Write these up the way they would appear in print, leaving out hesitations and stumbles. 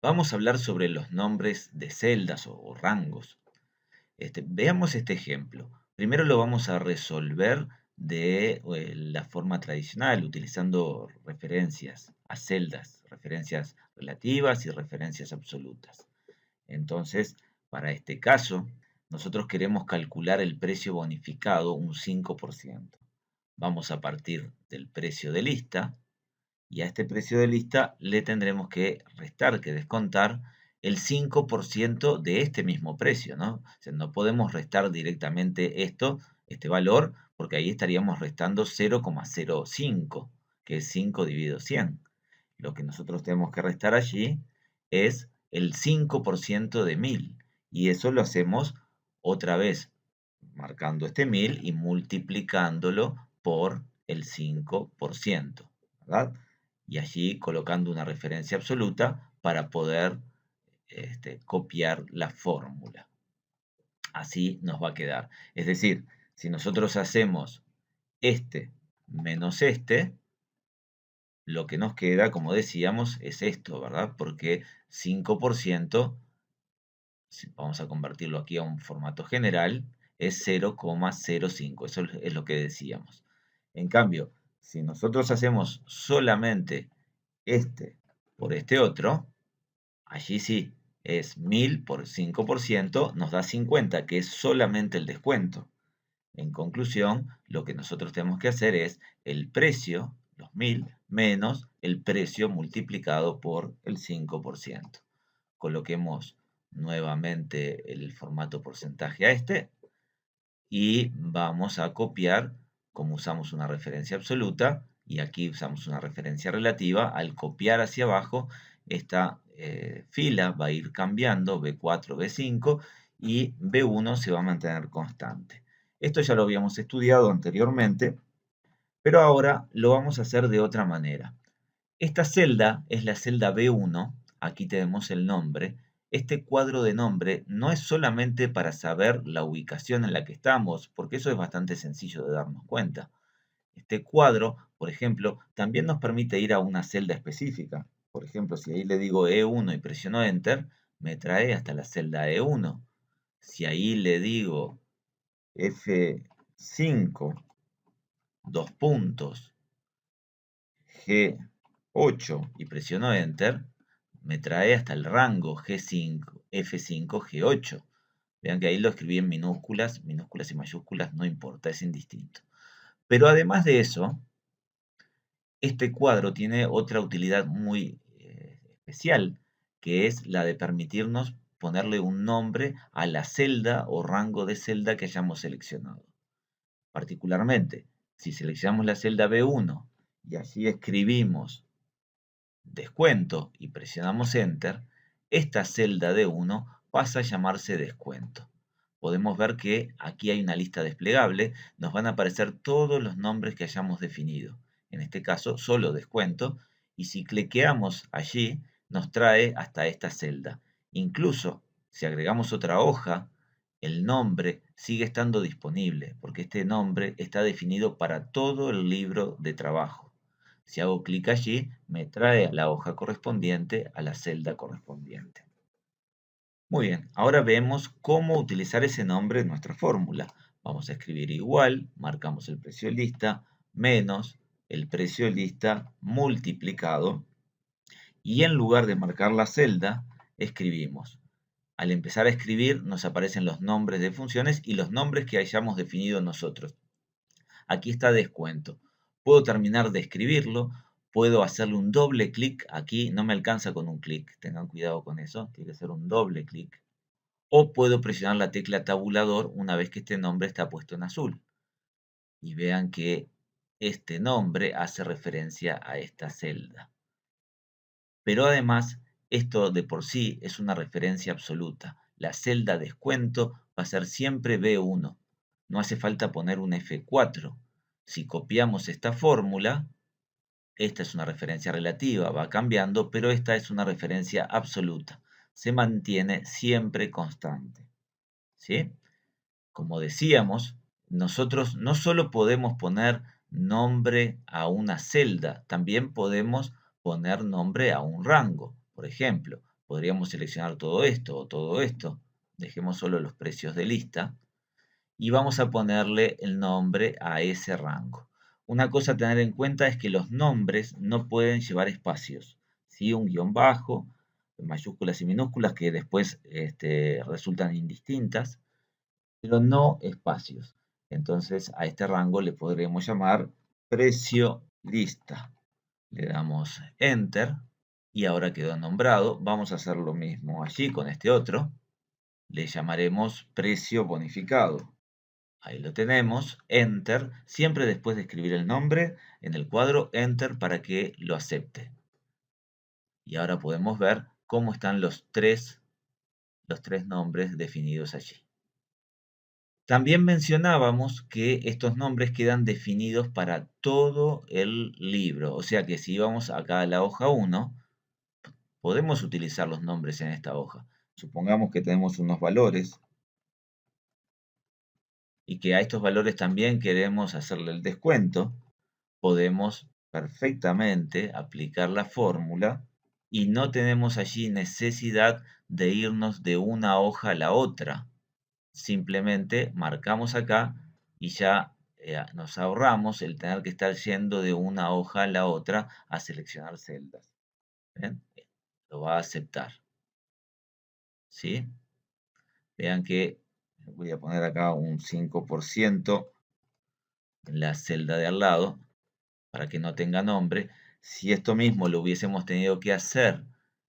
Vamos a hablar sobre los nombres de celdas o rangos. Veamos este ejemplo. Primero lo vamos a resolver de la forma tradicional, utilizando referencias a celdas, referencias relativas y referencias absolutas. Entonces, para este caso, nosotros queremos calcular el precio bonificado un 5%. Vamos a partir del precio de lista y a este precio de lista le tendremos que restar, que descontar el 5% de este mismo precio, ¿no? O sea, no podemos restar directamente este valor, porque ahí estaríamos restando 0,05, que es 5 dividido 100. Lo que nosotros tenemos que restar allí es el 5% de 1000, y eso lo hacemos otra vez marcando este 1000 y multiplicándolo por el 5%, ¿verdad? Y allí colocando una referencia absoluta para poder copiar la fórmula. Así nos va a quedar. Es decir, si nosotros hacemos este menos este, lo que nos queda, como decíamos, es esto, ¿verdad? Porque 5%, si vamos a convertirlo aquí a un formato general, es 0,05. Eso es lo que decíamos. En cambio, si nosotros hacemos solamente este por este otro, allí sí, es 1000 por 5%, nos da 50, que es solamente el descuento. En conclusión, lo que nosotros tenemos que hacer es el precio, los 1000, menos el precio multiplicado por el 5%. Coloquemos nuevamente el formato porcentaje a este y vamos a copiar, como usamos una referencia absoluta y aquí usamos una referencia relativa. Al copiar hacia abajo, esta fila va a ir cambiando, B4, B5, y B1 se va a mantener constante. Esto ya lo habíamos estudiado anteriormente, pero ahora lo vamos a hacer de otra manera. Esta celda es la celda B1, aquí tenemos el nombre. Este cuadro de nombre no es solamente para saber la ubicación en la que estamos, porque eso es bastante sencillo de darnos cuenta. Este cuadro, por ejemplo, también nos permite ir a una celda específica. Por ejemplo, si ahí le digo E1 y presiono Enter, me trae hasta la celda E1. Si ahí le digo F5, dos puntos, G8 y presiono Enter, me trae hasta el rango G5, F5, G8. Vean que ahí lo escribí en minúsculas, minúsculas y mayúsculas, no importa, es indistinto. Pero además de eso, este cuadro tiene otra utilidad muy especial, que es la de permitirnos ponerle un nombre a la celda o rango de celda que hayamos seleccionado. Particularmente, si seleccionamos la celda B1 y allí escribimos descuento y presionamos Enter, esta celda de 1 pasa a llamarse descuento. Podemos ver que aquí hay una lista desplegable, nos van a aparecer todos los nombres que hayamos definido. En este caso, solo descuento, y si cliqueamos allí, nos trae hasta esta celda. Incluso, si agregamos otra hoja, el nombre sigue estando disponible, porque este nombre está definido para todo el libro de trabajo. Si hago clic allí, me trae a la hoja correspondiente, a la celda correspondiente. Muy bien, ahora vemos cómo utilizar ese nombre en nuestra fórmula. Vamos a escribir igual, marcamos el precio de lista, menos el precio de lista multiplicado, y en lugar de marcar la celda, escribimos. Al empezar a escribir, nos aparecen los nombres de funciones y los nombres que hayamos definido nosotros. Aquí está descuento. Puedo terminar de escribirlo, puedo hacerle un doble clic. Aquí no me alcanza con un clic, tengan cuidado con eso, tiene que ser un doble clic. O puedo presionar la tecla tabulador una vez que este nombre está puesto en azul. Y vean que este nombre hace referencia a esta celda. Pero además, esto de por sí es una referencia absoluta. La celda descuento va a ser siempre B1. No hace falta poner un F4. Si copiamos esta fórmula, esta es una referencia relativa, va cambiando, pero esta es una referencia absoluta. Se mantiene siempre constante. ¿Sí? Como decíamos, nosotros no solo podemos poner nombre a una celda, también podemos poner nombre a un rango. Por ejemplo, Podríamos seleccionar todo esto o todo esto. Dejemos solo los precios de lista y vamos a ponerle el nombre a ese rango. Una cosa a tener en cuenta es que los nombres no pueden llevar espacios, ¿sí? Un guión bajo, mayúsculas y minúsculas que después resultan indistintas, pero no espacios. Entonces a este rango le podremos llamar precio lista. Le damos Enter y ahora quedó nombrado. Vamos a hacer lo mismo allí con este otro. Le llamaremos precio bonificado. Ahí lo tenemos, Enter, siempre después de escribir el nombre en el cuadro, Enter para que lo acepte. Y ahora podemos ver cómo están los tres nombres definidos allí. También mencionábamos que estos nombres quedan definidos para todo el libro, o sea que si vamos acá a la hoja 1, podemos utilizar los nombres en esta hoja. Supongamos que tenemos unos valores y que a estos valores también queremos hacerle el descuento, podemos perfectamente aplicar la fórmula y no tenemos allí necesidad de irnos de una hoja a la otra. Simplemente marcamos acá y ya nos ahorramos el tener que estar yendo de una hoja a la otra a seleccionar celdas. ¿Ven? Lo va a aceptar. ¿Sí? Vean que voy a poner acá un 5% en la celda de al lado para que no tenga nombre. Si esto mismo lo hubiésemos tenido que hacer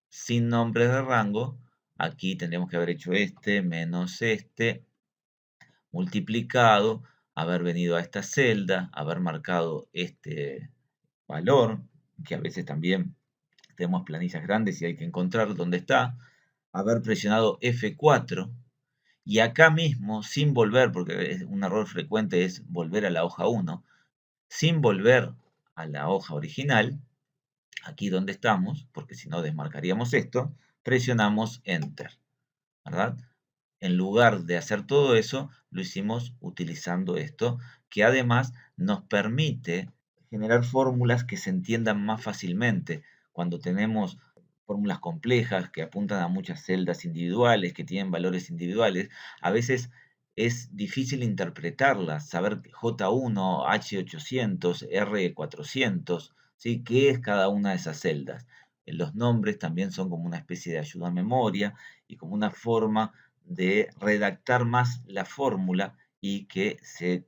sin nombres de rango, aquí tendríamos que haber hecho este menos este, multiplicado, haber venido a esta celda, haber marcado este valor, que a veces también tenemos planillas grandes y hay que encontrar dónde está, haber presionado F4 y acá mismo, sin volver, porque un error frecuente es volver a la hoja 1, sin volver a la hoja original, aquí donde estamos, porque si no desmarcaríamos esto, presionamos Enter, ¿verdad? En lugar de hacer todo eso, lo hicimos utilizando esto, que además nos permite generar fórmulas que se entiendan más fácilmente. Cuando tenemos fórmulas complejas que apuntan a muchas celdas individuales, que tienen valores individuales, a veces es difícil interpretarlas, saber J1, H800, R400, ¿sí? ¿Qué es cada una de esas celdas? Los nombres también son como una especie de ayuda a memoria y como una forma de redactar más la fórmula y que se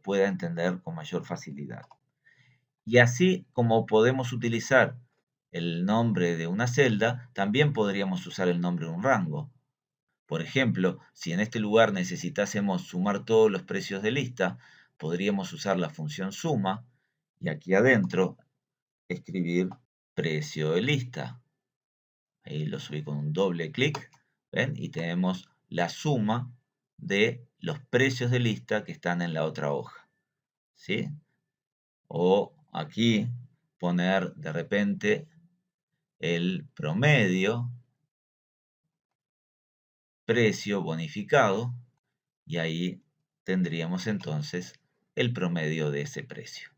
pueda entender con mayor facilidad. Y así como podemos utilizar el nombre de una celda, también podríamos usar el nombre de un rango. Por ejemplo, si en este lugar necesitásemos sumar todos los precios de lista, podríamos usar la función suma y aquí adentro escribir precio de lista. Ahí lo subí con un doble clic, ¿ven? Y tenemos la suma de los precios de lista que están en la otra hoja, ¿sí? O aquí poner de repente el promedio, precio bonificado, y ahí tendríamos entonces el promedio de ese precio.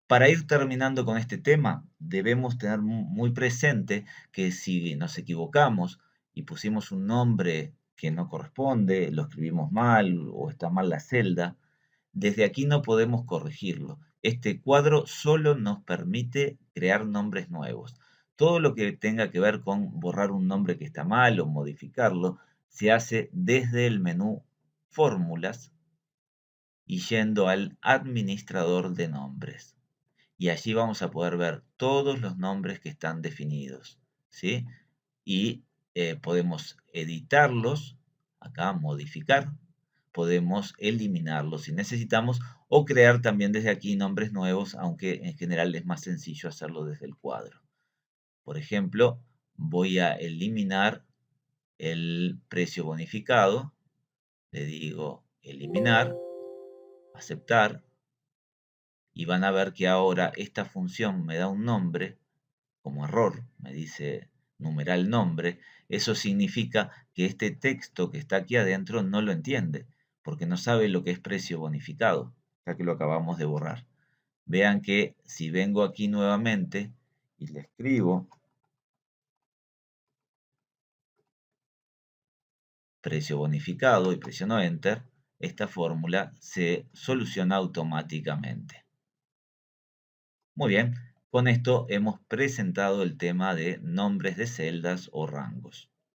Para ir terminando con este tema, debemos tener muy presente que si nos equivocamos y pusimos un nombre que no corresponde, lo escribimos mal o está mal la celda, desde aquí no podemos corregirlo. Este cuadro solo nos permite crear nombres nuevos. Todo lo que tenga que ver con borrar un nombre que está mal o modificarlo, se hace desde el menú Fórmulas y yendo al administrador de nombres. Y allí vamos a poder ver todos los nombres que están definidos, ¿sí? Y podemos editarlos, acá modificar, podemos eliminarlos si necesitamos o crear también desde aquí nombres nuevos, aunque en general es más sencillo hacerlo desde el cuadro. Por ejemplo, voy a eliminar el precio bonificado, le digo eliminar, aceptar, y van a ver que ahora esta función me da un nombre como error, me dice numeral nombre. Eso significa que este texto que está aquí adentro no lo entiende, porque no sabe lo que es precio bonificado, ya que lo acabamos de borrar. Vean que si vengo aquí nuevamente y le escribo precio bonificado y presiono Enter, esta fórmula se soluciona automáticamente. Muy bien, con esto hemos presentado el tema de nombres de celdas o rangos.